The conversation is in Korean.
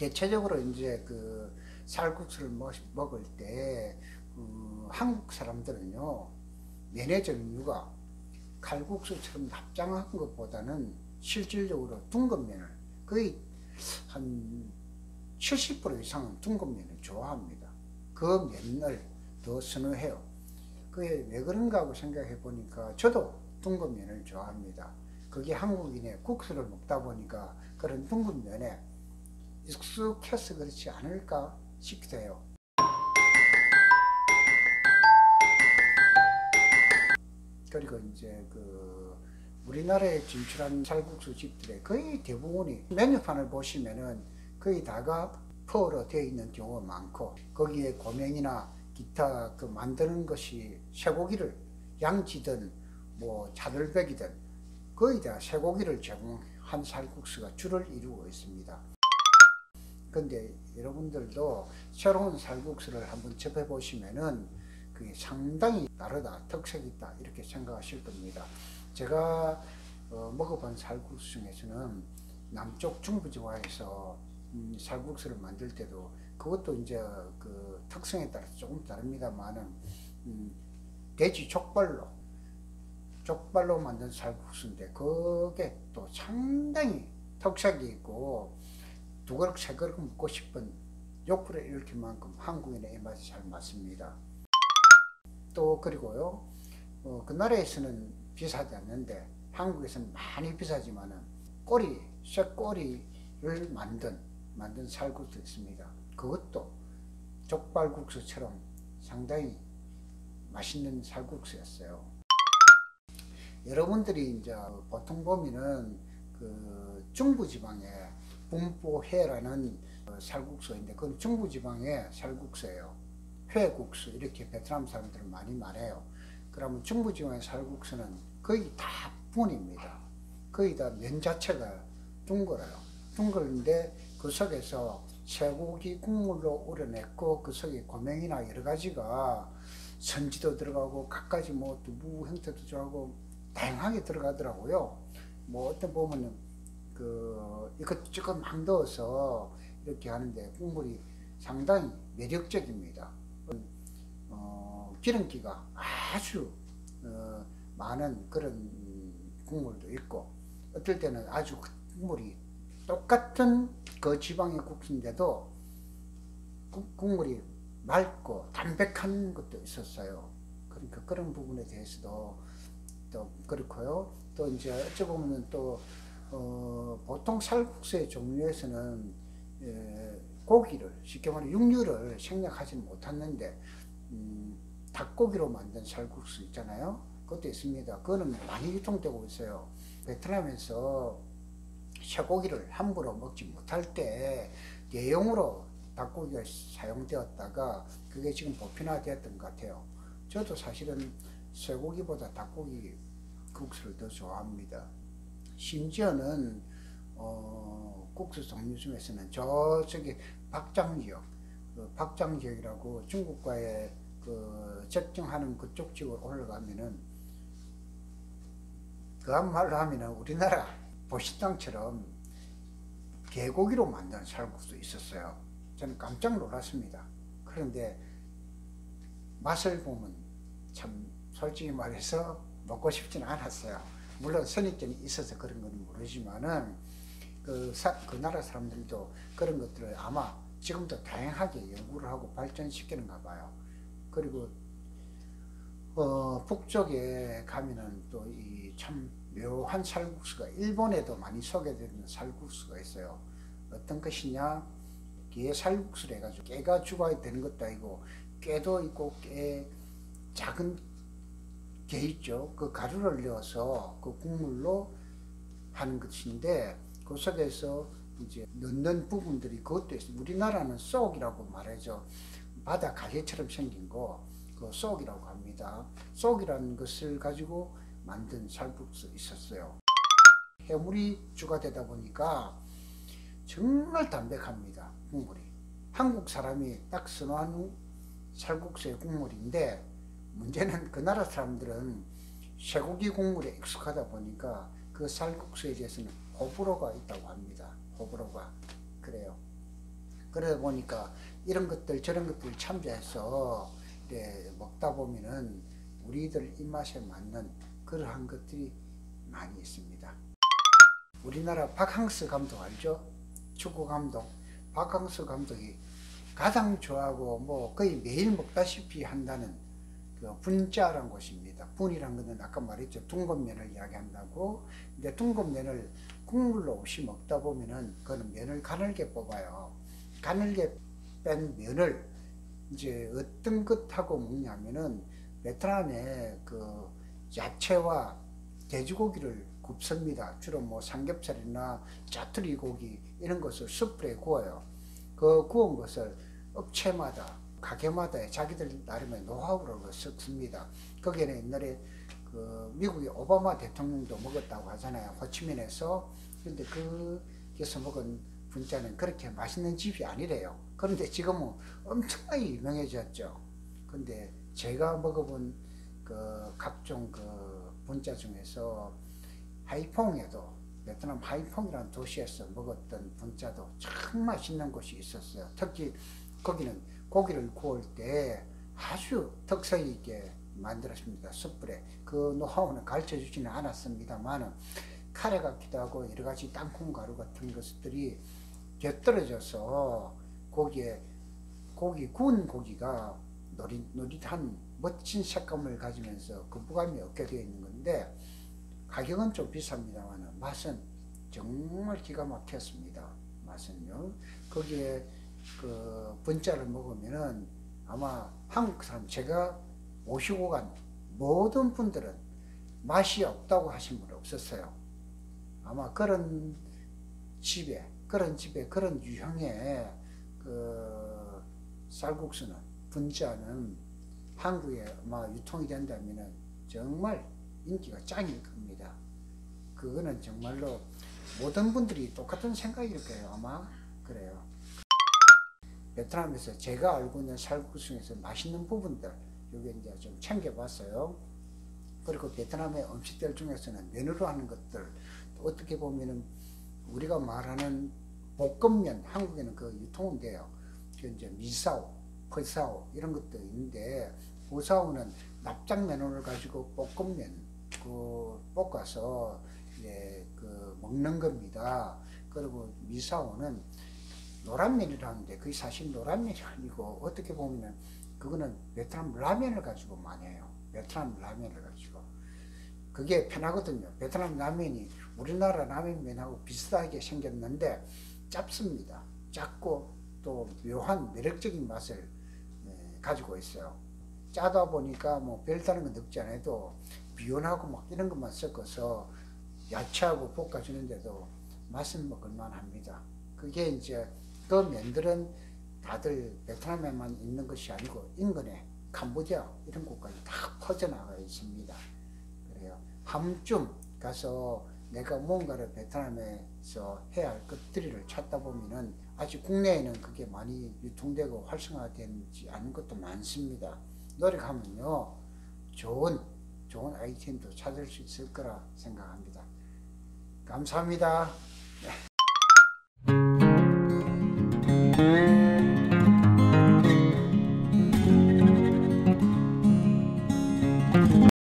대체적으로 이제 그 쌀국수를 먹을 때 한국 사람들은요, 면의 종류가 칼국수처럼 납작한 것보다는 실질적으로 둥근 면을 거의 한 70% 이상은 둥근 면을 좋아합니다. 그 면을 더 선호해요. 그게 왜 그런가 하고 생각해 보니까 저도 둥근 면을 좋아합니다. 그게 한국인의 국수를 먹다 보니까 그런 둥근 면에 익숙해서 그렇지 않을까 싶기도 해요. 그리고 이제 그 우리나라에 진출한 쌀국수 집들의 거의 대부분이 메뉴판을 보시면은 거의 다가 퍼로 되어 있는 경우가 많고, 거기에 고명이나 기타 그 만드는 것이 쇠고기를 양지든 뭐 차돌백이든 거의 다 쇠고기를 제공한 쌀국수가 주를 이루고 있습니다. 근데 여러분들도 새로운 쌀국수를 한번 접해 보시면은 그게 상당히 다르다, 특색이 있다 이렇게 생각하실 겁니다. 제가 먹어본 쌀국수 중에서는 남쪽 중부지방에서 쌀국수를 만들 때도 그것도 이제 그 특성에 따라서 조금 다릅니다만은 돼지 족발로 만든 쌀국수인데 그게 또 상당히 특색이 있고 두 그릇 세 그릇 먹고 싶은 욕구를 일으킬 만큼 한국인의 입맛에 잘 맞습니다. 또 그리고요, 그 나라에서는 비싸지 않는데 한국에서는 많이 비싸지만은 쇠꼬리를 만든 쌀국수 있습니다. 그것도 족발국수처럼 상당히 맛있는 쌀국수였어요. 여러분들이 이제 보통 보면은 그 중부지방에 분포회라는 쌀국수인데 그건 중부지방의 쌀국수예요. 회국수 이렇게 베트남 사람들은 많이 말해요. 그러면 중부지방의 쌀국수는 거의 다 분입니다. 거의 다 면 자체가 둥글어요. 둥글는데 그 속에서 쇠고기 국물로 우려냈고 그 속에 고명이나 여러 가지가 선지도 들어가고 갖가지 뭐 두부 형태도 들어가고 다양하게 들어가더라고요. 뭐 어떤 보면은 그 이것저것 막 넣어서 이렇게 하는데 국물이 상당히 매력적입니다. 기름기가 아주 많은 그런 국물도 있고, 어떨 때는 아주 국물이 똑같은 그 지방의 국수인데도 국물이 맑고 담백한 것도 있었어요. 그러니까 그런 부분에 대해서도 또 그렇고요. 또 이제 어찌 보면은 또 보통 쌀국수의 종류에서는 고기를 쉽게 말해 육류를 생략하지는 못했는데 닭고기로 만든 쌀국수 있잖아요. 그것도 있습니다. 그거는 많이 유통되고 있어요. 베트남에서 쇠고기를 함부로 먹지 못할 때 대용으로 닭고기가 사용되었다가 그게 지금 보편화되었던 것 같아요. 저도 사실은 쇠고기보다 닭고기 국수를 더 좋아합니다. 심지어는 국수 종류 중에서는 저쪽에 박장지역, 박장지역이라고 중국과의 그 접경하는 그쪽 지역으로 올라가면은 그한 말로 하면은 우리나라 보신탕처럼 개고기로 만든 쌀국수 있었어요. 저는 깜짝 놀랐습니다. 그런데 맛을 보면 참 솔직히 말해서 먹고 싶지는 않았어요. 물론 선입견이 있어서 그런 건 모르지만은 그 나라 사람들도 그런 것들을 아마 지금도 다양하게 연구를 하고 발전시키는가 봐요. 그리고 북쪽에 가면은 또 이 참 묘한 쌀국수가 일본에도 많이 소개되는 쌀국수가 있어요. 어떤 것이냐, 게 쌀국수를 해가지고 깨가 주가 되는 것도 아니고 깨도 있고 깨 작은 게 있죠. 그 가루를 넣어서 그 국물로 하는 것인데 그 속에서 이제 넣는 부분들이 그것도 있어요. 우리나라는 쏙이라고 말하죠. 바다 가재처럼 생긴 거, 그 쏙이라고 합니다. 쏙이라는 것을 가지고 만든 쌀국수 있었어요. 해물이 주가 되다 보니까 정말 담백합니다. 국물이. 한국 사람이 딱 선호하는 쌀국수의 국물인데 문제는 그 나라 사람들은 쇠고기 국물에 익숙하다 보니까 그 쌀국수에 대해서는 호불호가 있다고 합니다. 호불호가. 그래요. 그러다 보니까 이런 것들 저런 것들 참조해서 먹다 보면은 우리들 입맛에 맞는 그러한 것들이 많이 있습니다. 우리나라 박항서 감독 알죠? 축구 감독. 박항서 감독이 가장 좋아하고 뭐 거의 매일 먹다시피 한다는 그 분짜라는 곳입니다. 분이란 것은 아까 말했죠. 둥근면을 이야기한다고. 근데 둥근면을 국물로 없이 먹다 보면은 그거는 면을 가늘게 뽑아요. 가늘게 뺀 면을 이제 어떤 것하고 먹냐면은 베트남에 그 야채와 돼지고기를 굽습니다. 주로 뭐 삼겹살이나 짜투리 고기 이런 것을 숯불에 구워요. 그 구운 것을 업체마다 가게마다 자기들 나름의 노하우를 섞습니다. 거기에는 옛날에 그 미국의 오바마 대통령도 먹었다고 하잖아요. 호치민에서. 근데 거기서 먹은 분짜는 그렇게 맛있는 집이 아니래요. 그런데 지금은 엄청나게 유명해졌죠. 근데 제가 먹어본 그 각종 그 분짜 중에서 하이퐁에도 베트남 하이퐁이라는 도시에서 먹었던 분짜도 참 맛있는 곳이 있었어요. 특히 거기는 고기를 구울 때 아주 특색 있게 만들었습니다. 숯불에. 그 노하우는 가르쳐 주지는 않았습니다만 카레 같기도 하고 여러 가지 땅콩 가루 같은 것들이 곁들여져서 고기에 구운 고기가 노릿노릿한 멋진 색감을 가지면서 거부감이 없게 되어 있는 건데 가격은 좀 비쌉니다만 맛은 정말 기가 막혔습니다. 맛은요. 거기에 그 분짜를 먹으면은 아마 한국 사람 제가 모시고 간 모든 분들은 맛이 없다고 하신 분 없었어요. 아마 그런 집에 그런 유형의 그 쌀국수는 분짜는 한국에 아마 유통이 된다면은 정말 인기가 짱일 겁니다. 그거는 정말로 모든 분들이 똑같은 생각일 거예요. 아마 그래요. 베트남에서 제가 알고 있는 쌀국수 중에서 맛있는 부분들 여기 이제 좀 챙겨봤어요. 그리고 베트남의 음식들 중에서는 면으로 하는 것들 어떻게 보면은 우리가 말하는 볶음면 한국에는 그 유통은 돼요. 그 이제 미사오, 퍼사오 이런 것도 있는데 보사오는 납작면을 가지고 볶음면 그 볶아서 이제 그 먹는 겁니다. 그리고 미사오는 노란면이라는데 그게 사실 노란면이 아니고 어떻게 보면은 그거는 베트남 라면을 가지고 많이 해요. 베트남 라면을 가지고. 그게 편하거든요. 베트남 라면이 우리나라 라면면하고 비슷하게 생겼는데 짭습니다. 짭고 또 묘한 매력적인 맛을 가지고 있어요. 짜다 보니까 뭐 별다른 거 넣지 않아도 비온하고 막 이런 것만 섞어서 야채하고 볶아주는데도 맛은 먹을만 합니다. 그게 이제 그 면들은 다들 베트남에만 있는 것이 아니고 인근에 캄보디아 이런 곳까지 다 퍼져나가 있습니다. 그래요. 한쯤 가서 내가 뭔가를 베트남에서 해야 할 것들을 찾다 보면은 아직 국내에는 그게 많이 유통되고 활성화되지 않은 것도 많습니다. 노력하면요 좋은 아이템도 찾을 수 있을 거라 생각합니다. 감사합니다. 네.